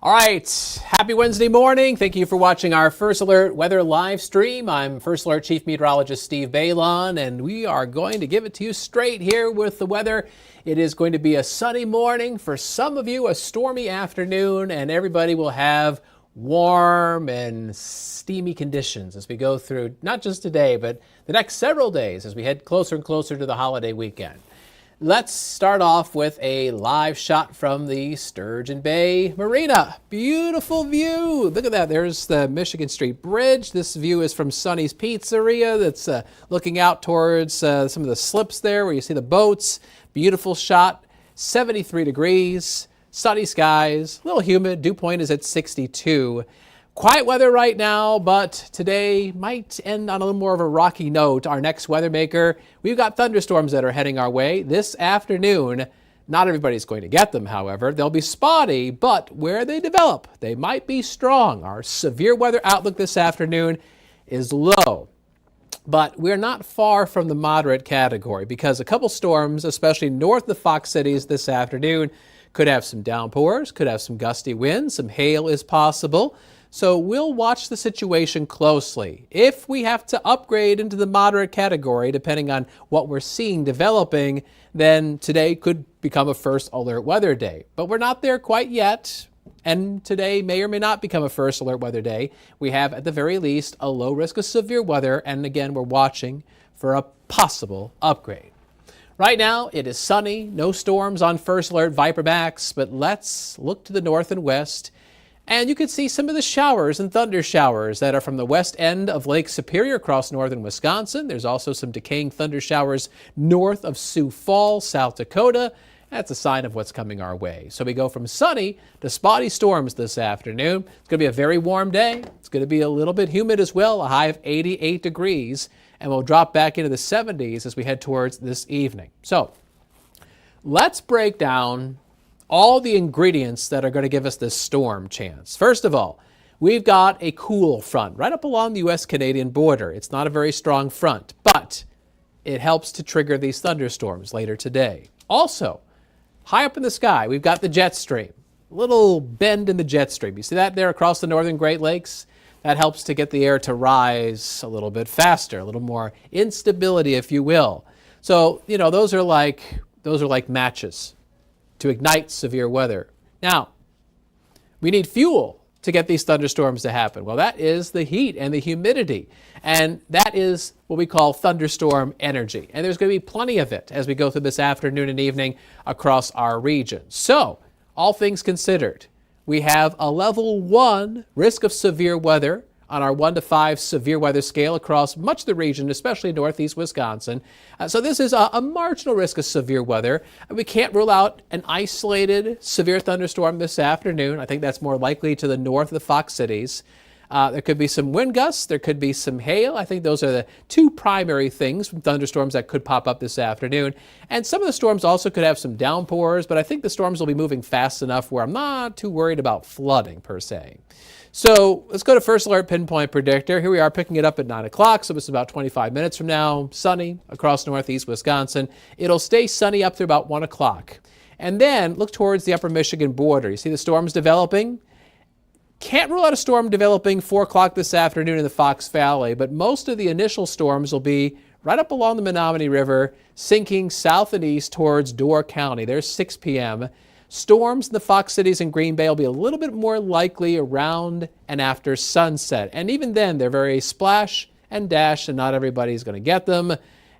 All right, happy Wednesday morning. Thank you for watching our First Alert weather live stream. I'm First Alert Chief Meteorologist Steve Beylon, and we are going to give it to you straight here with the weather. It is going to be a sunny morning. For some of you, a stormy afternoon, and everybody will have warm and steamy conditions as we go through not just today, but the next several days as we head closer and closer to the holiday weekend. Let's start off with a live shot from the Sturgeon Bay Marina. Beautiful view. Look at that. There's the Michigan Street Bridge. This view is from Sonny's Pizzeria that's looking out towards some of the slips there where you see the boats. Beautiful shot. 73 degrees. Sunny skies. A little humid. Dew point is at 62. Quiet weather right now, but today might end on a little more of a rocky note. Our next weather maker, we've got thunderstorms that are heading our way this afternoon. Not everybody's going to get them, however. They'll be spotty, but where they develop, they might be strong. Our severe weather outlook this afternoon is low, but we're not far from the moderate category because a couple storms, especially north of the Fox cities this afternoon, could have some downpours, could have some gusty winds, some hail is possible. So we'll watch the situation closely. If we have to upgrade into the moderate category, depending on what we're seeing developing, then today could become a first alert weather day. But we're not there quite yet, and today may or may not become a first alert weather day. We have, at the very least, a low risk of severe weather, and again, we're watching for a possible upgrade. Right now, it is sunny, no storms on first alert Viper Max, but let's look to the north and west. And you can see some of the showers and thunder showers that are from the west end of Lake Superior across northern Wisconsin. There's also some decaying thunder showers north of Sioux Falls, South Dakota. That's a sign of what's coming our way. So we go from sunny to spotty storms this afternoon. It's going to be a very warm day. It's going to be a little bit humid as well, a high of 88 degrees. And we'll drop back into the 70s as we head towards this evening. So let's break down all the ingredients that are going to give us this storm chance. First of all, we've got a cool front right up along the U.S.-Canadian border. It's not a very strong front, but it helps to trigger these thunderstorms later today. Also, high up in the sky, we've got the jet stream. A little bend in the jet stream. You see that there across the northern Great Lakes? That helps to get the air to rise a little bit faster, a little more instability, if you will. So, those are like matches to ignite severe weather. Now, we need fuel to get these thunderstorms to happen. Well, that is the heat and the humidity. And that is what we call thunderstorm energy. And there's going to be plenty of it as we go through this afternoon and evening across our region. So, all things considered, we have a level 1 risk of severe weather on our 1 to 5 severe weather scale across much of the region, especially northeast Wisconsin. So this is a marginal risk of severe weather. We can't rule out an isolated severe thunderstorm this afternoon. I think that's more likely to the north of the Fox cities. There could be some wind gusts. There could be some hail. I think those are the two primary things from thunderstorms that could pop up this afternoon. And some of the storms also could have some downpours, but I think the storms will be moving fast enough where I'm not too worried about flooding per se. So let's go to First Alert Pinpoint Predictor. Here we are picking it up at 9 o'clock, so it's about 25 minutes from now. Sunny across northeast Wisconsin. It'll stay sunny up through about 1 o'clock. And then look towards the upper Michigan border. You see the storms developing? Can't rule out a storm developing 4 o'clock this afternoon in the Fox Valley, but most of the initial storms will be right up along the Menominee River, sinking south and east towards Door County. There's 6 p.m. Storms in the Fox cities and Green Bay will be a little bit more likely around and after sunset. And even then, they're very splash and dash, and not everybody's going to get them.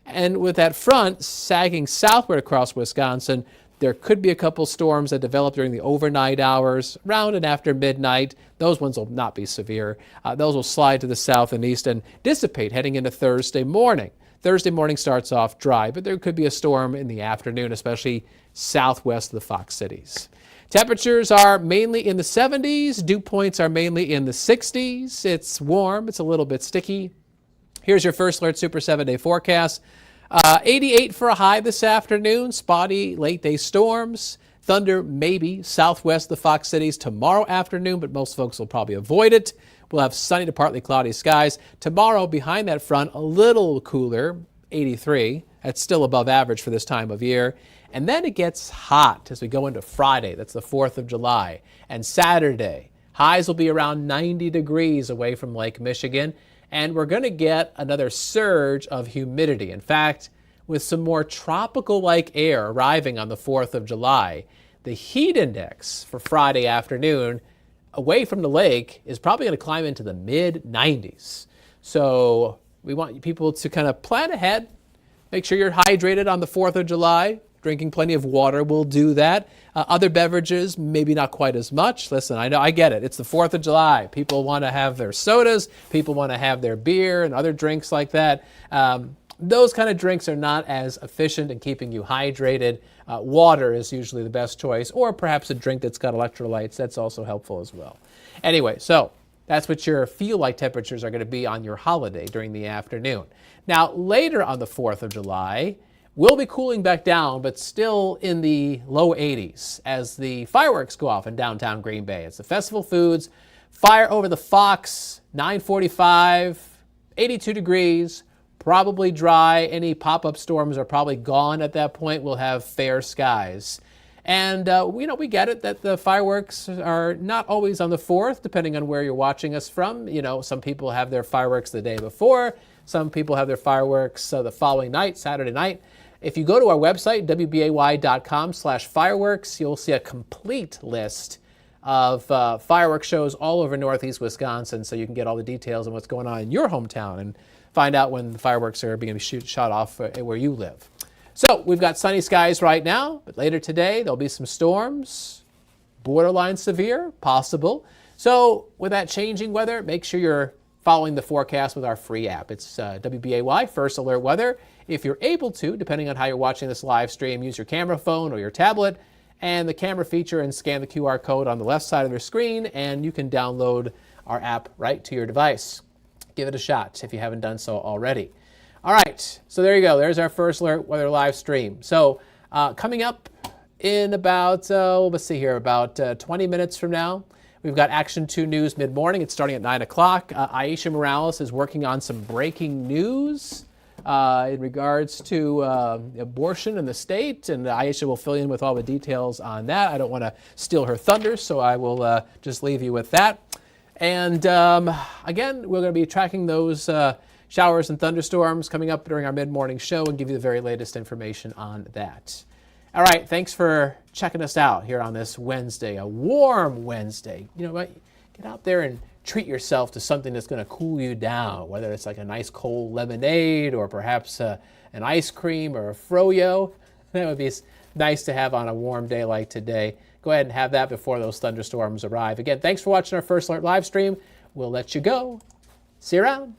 And with that front sagging southward across Wisconsin, there could be a couple storms that develop during the overnight hours, around and after midnight. Those ones will not be severe. Those will slide to the south and east and dissipate heading into Thursday morning. Thursday morning starts off dry, but there could be a storm in the afternoon, especially southwest of the Fox cities. Temperatures are mainly in the 70s. Dew points are mainly in the 60s. It's warm. It's a little bit sticky. Here's your First Alert Super 7-day forecast. 88 for a high this afternoon. Spotty late-day storms. Thunder maybe southwest of the Fox cities tomorrow afternoon, but most folks will probably avoid it. We'll have sunny to partly cloudy skies. Tomorrow, behind that front, a little cooler, 83. That's still above average for this time of year. And then it gets hot as we go into Friday. That's the 4th of July. And Saturday, highs will be around 90 degrees away from Lake Michigan. And we're going to get another surge of humidity. In fact, with some more tropical-like air arriving on the 4th of July, the heat index for Friday afternoon away from the lake is probably going to climb into the mid-90s. So we want people to kind of plan ahead. Make sure you're hydrated on the 4th of July. Drinking plenty of water will do that. Other beverages, maybe not quite as much. Listen, I get it. It's the 4th of July. People want to have their sodas. People want to have their beer and other drinks like that. Those kind of drinks are not as efficient in keeping you hydrated. Water is usually the best choice, or perhaps a drink that's got electrolytes. That's also helpful as well. Anyway, so that's what your feel-like temperatures are going to be on your holiday during the afternoon. Now, later on the 4th of July, we'll be cooling back down, but still in the low 80s as the fireworks go off in downtown Green Bay. It's the Festival Foods. Fire over the Fox, 9:45, 82 degrees. Probably dry. Any pop-up storms are probably gone at that point. We'll have fair skies. And, we get it that the fireworks are not always on the 4th, depending on where you're watching us from. Some people have their fireworks the day before. Some people have their fireworks the following night, Saturday night. If you go to our website, WBAY.com/fireworks, you'll see a complete list of fireworks shows all over Northeast Wisconsin, so you can get all the details on what's going on in your hometown and find out when the fireworks are being shot off where you live. So we've got sunny skies right now, but later today there'll be some storms, borderline severe, possible. So with that changing weather, make sure you're following the forecast with our free app. It's WBAY First Alert Weather. If you're able to, depending on how you're watching this live stream, use your camera phone or your tablet and the camera feature and scan the QR code on the left side of your screen, and you can download our app right to your device. Give it a shot if you haven't done so already. All right, so there you go. There's our First Alert Weather live stream. So coming up in about, let's see here, about 20 minutes from now, we've got Action 2 News mid-morning. It's starting at 9 o'clock. Aisha Morales is working on some breaking news in regards to abortion in the state, and Aisha will fill in with all the details on that. I don't want to steal her thunder, so I will just leave you with that. And again, we're going to be tracking those showers and thunderstorms coming up during our mid-morning show and give you the very latest information on that. All right, thanks for checking us out here on this Wednesday, a warm Wednesday. You know what? Get out there and treat yourself to something that's going to cool you down, whether it's like a nice cold lemonade or perhaps an ice cream or a froyo. That would be nice to have on a warm day like today. Go ahead and have that before those thunderstorms arrive. Again, thanks for watching our First Alert live stream. We'll let you go. See you around.